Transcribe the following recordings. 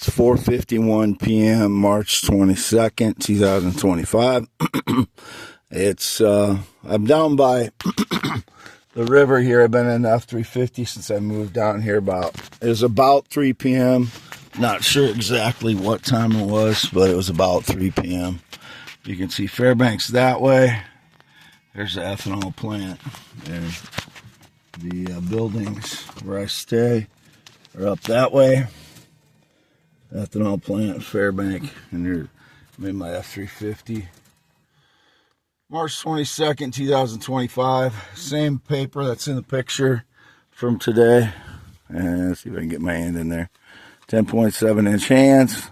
It's 4:51 p.m. March 22nd, 2025. I'm down by the river here. I've been in F350 since I moved down here it was about 3 p.m. Not sure exactly what time it was, but it was about 3 p.m. You can see Fairbank's that way. There's the ethanol plant. And the buildings where I stay are up that way. Ethanol plant, Fairbank, and here I'm in my F350. March 22nd, 2025. Same paper that's in the picture from today. And let's see if I can get my hand in there. 10.7-inch hands.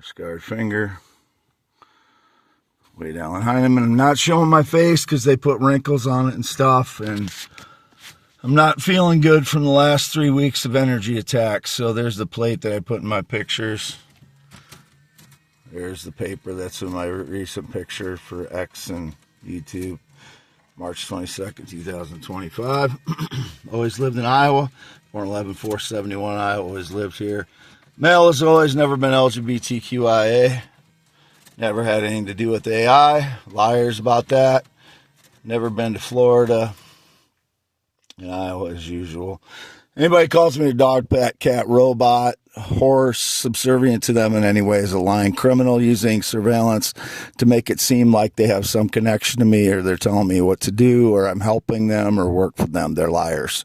Scarred finger. Way down behind him. And I'm not showing my face because they put wrinkles on it and stuff. And I'm not feeling good from the last 3 weeks of energy attacks. So there's the plate that I put in my pictures. There's the paper that's in my recent picture for X and YouTube. March 22nd, 2025. Always lived in Iowa. 411-471 Iowa. Always lived here. Male has always, never been LGBTQIA. Never had anything to do with AI. Liars about that. Never been to Florida. In Iowa as usual. Anybody calls me a dog, pet, cat, robot, horse, subservient to them in any way is a lying criminal using surveillance to make it seem like they have some connection to me or they're telling me what to do or I'm helping them or work for them. They're liars.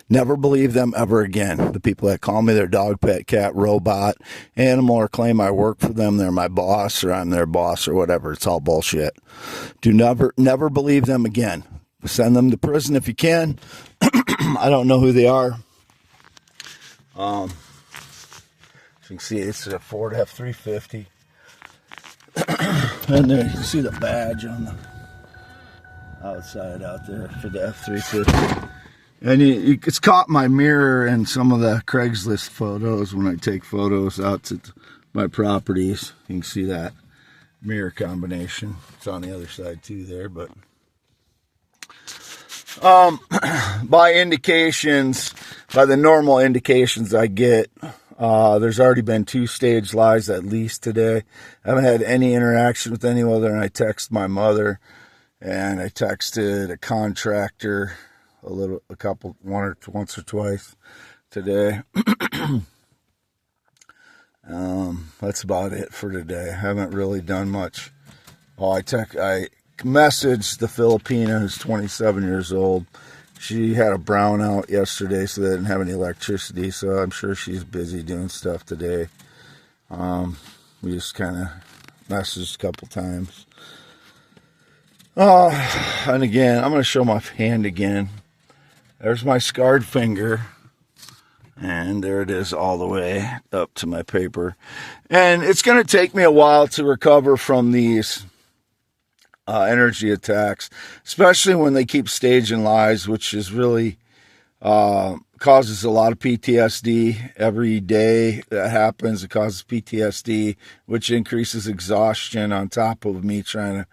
Never believe them ever again. The people that call me their dog, pet, cat, robot, animal, or claim I work for them, they're my boss or I'm their boss or whatever. It's all bullshit. Do never believe them again. Send them to prison if you can. I don't know who they are. As you can see, it's a Ford F350. And there you can see the badge on the outside out there for the F350. And it's caught my mirror and some of the Craigslist photos when I take photos out to my properties. You can see that mirror combination. It's on the other side too there, but by indications, by the normal indications I get, there's already been 2 staged lies at least today. I haven't had any interaction with any other than I text my mother and I texted a contractor once or twice today. That's about it for today. I haven't really done much. I messaged the Filipina who's 27 years old. She had a brownout yesterday, so they didn't have any electricity, so I'm sure she's busy doing stuff today. We just kind of messaged a couple times. And again, I'm going to show my hand again. There's my scarred finger. And there it is all the way up to my paper. And it's going to take me a while to recover from these energy attacks, especially when they keep staging lies, which is really causes a lot of PTSD every day that happens. It causes PTSD, which increases exhaustion on top of me trying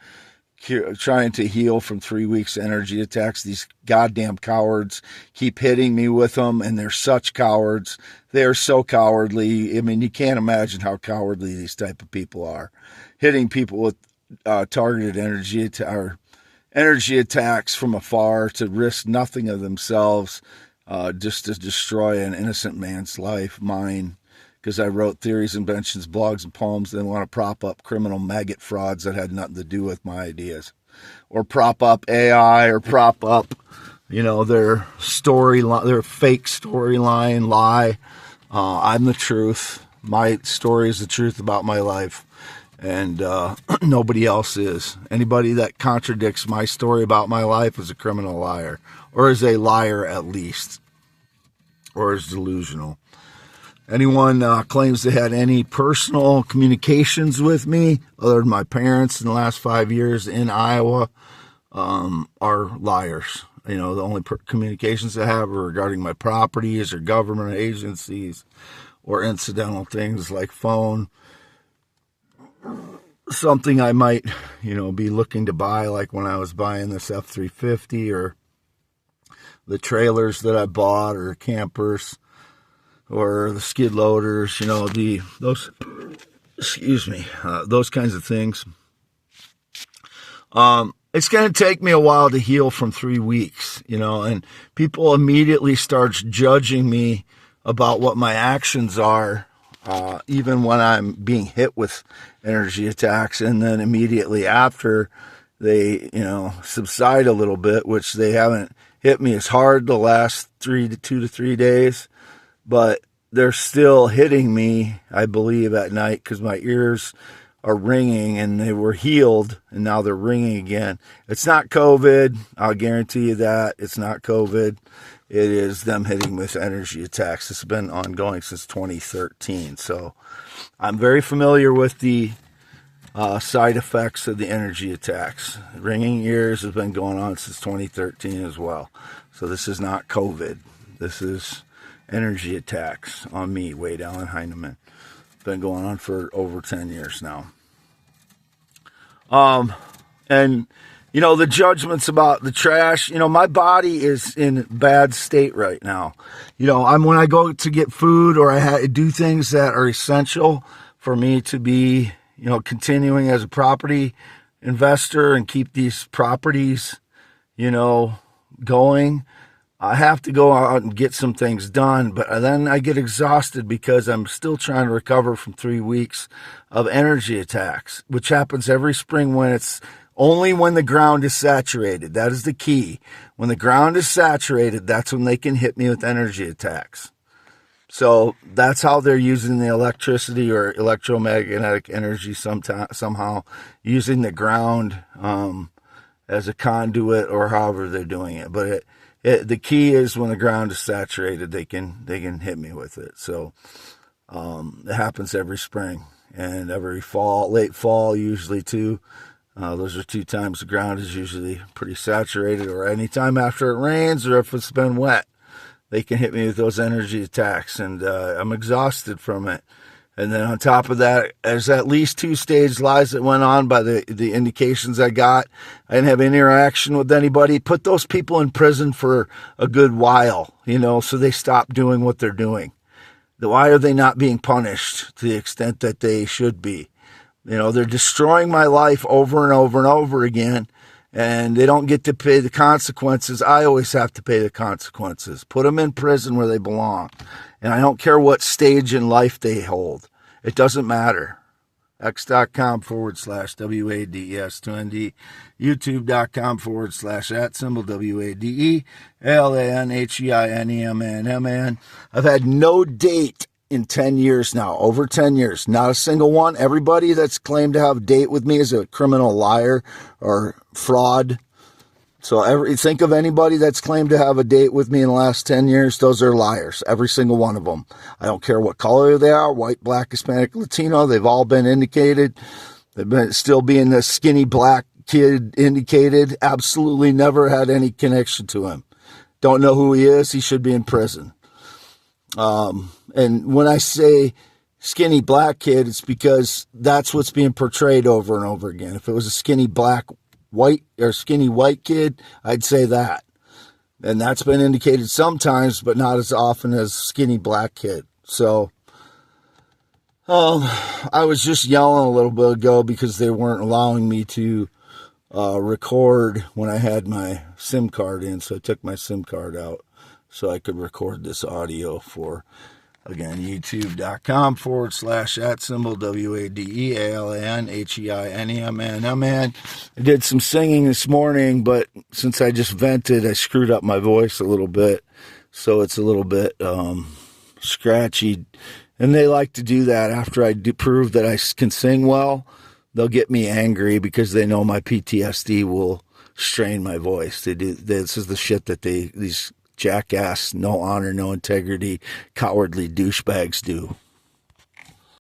to heal from 3 weeks energy attacks. These goddamn cowards keep hitting me with them, and they're such cowards. They're so cowardly. I mean, you can't imagine how cowardly these type of people are. Hitting people with targeted energy attacks from afar to risk nothing of themselves, just to destroy an innocent man's life, mine, because I wrote theories, inventions, blogs, and poems. They want to prop up criminal maggot frauds that had nothing to do with my ideas, or prop up AI, or prop up, their storyline, their fake storyline lie. I'm the truth. My story is the truth about my life. And nobody else is. Anybody that contradicts my story about my life is a criminal liar, or is a liar at least, or is delusional. Anyone claims they had any personal communications with me, other than my parents in the last 5 years in Iowa, are liars. The only communications I have are regarding my properties or government agencies or incidental things like phone. Something I might, be looking to buy, like when I was buying this F350 or the trailers that I bought or campers. or the skid loaders, you know, those kinds of things. It's going to take me a while to heal from 3 weeks, you know, and people immediately start judging me about what my actions are, even when I'm being hit with energy attacks. And then immediately after they, you know, subside a little bit, which they haven't hit me as hard the last 2 to 3 days, but they're still hitting me, I believe, at night because my ears are ringing, and they were healed and now they're ringing again. It's not COVID. I'll guarantee you that. It's not COVID. It is them hitting with energy attacks. It's been ongoing since 2013. So I'm very familiar with the side effects of the energy attacks. Ringing ears has been going on since 2013 as well. So this is not COVID. This is energy attacks on me, Wade Allen Heineman. Been going on for over 10 years now. And, you know, the judgments about the trash, you know, my body is in bad state right now. You know, when I go to get food, or I do things that are essential for me to be, you know, continuing as a property investor and keep these properties, you know, going, I have to go out and get some things done, but then I get exhausted because I'm still trying to recover from 3 weeks of energy attacks, which happens every spring when it's only when the ground is saturated. That is the key. When the ground is saturated, that's when they can hit me with energy attacks. So that's how they're using the electricity or electromagnetic energy somehow, using the ground as a conduit, or however they're doing it. But the key is when the ground is saturated, they can hit me with it. So it happens every spring and every fall, late fall usually too. Those are 2 times the ground is usually pretty saturated, or anytime after it rains, or if it's been wet, they can hit me with those energy attacks, and I'm exhausted from it. And then on top of that, there's at least 2 stage lies that went on by the indications I got. I didn't have any interaction with anybody. Put those people in prison for a good while, you know, so they stop doing what they're doing. Why are they not being punished to the extent that they should be? You know, they're destroying my life over and over and over again, and they don't get to pay the consequences. I always have to pay the consequences. Put them in prison where they belong. And I don't care what stage in life they hold. It doesn't matter. x.com/WADES2ND, youtube.com/@WADE, ALANHEINEMAN. I've had no date in 10 years now, over 10 years. Not a single one. Everybody that's claimed to have a date with me is a criminal liar or fraud. So think of anybody that's claimed to have a date with me in the last 10 years, those are liars, every single one of them. I don't care what color they are, white, black, Hispanic, Latino, they've all been indicated. They've been still being the skinny black kid indicated, absolutely never had any connection to him. Don't know who he is, he should be in prison. And when I say skinny black kid, it's because that's what's being portrayed over and over again. If it was a skinny black white or skinny white kid, I'd say that. And that's been indicated sometimes, but not as often as skinny black kid. So, I was just yelling a little bit ago because they weren't allowing me to record when I had my SIM card in. So I took my SIM card out so I could record this audio for, again, youtube.com/@WADEALANHEINEMAN. I did some singing this morning, but since I just vented, I screwed up my voice a little bit. So it's a little bit scratchy. And they like to do that after I prove that I can sing well. They'll get me angry because they know my PTSD will strain my voice. This is the shit that these jackass, no honor, no integrity, cowardly douchebags do.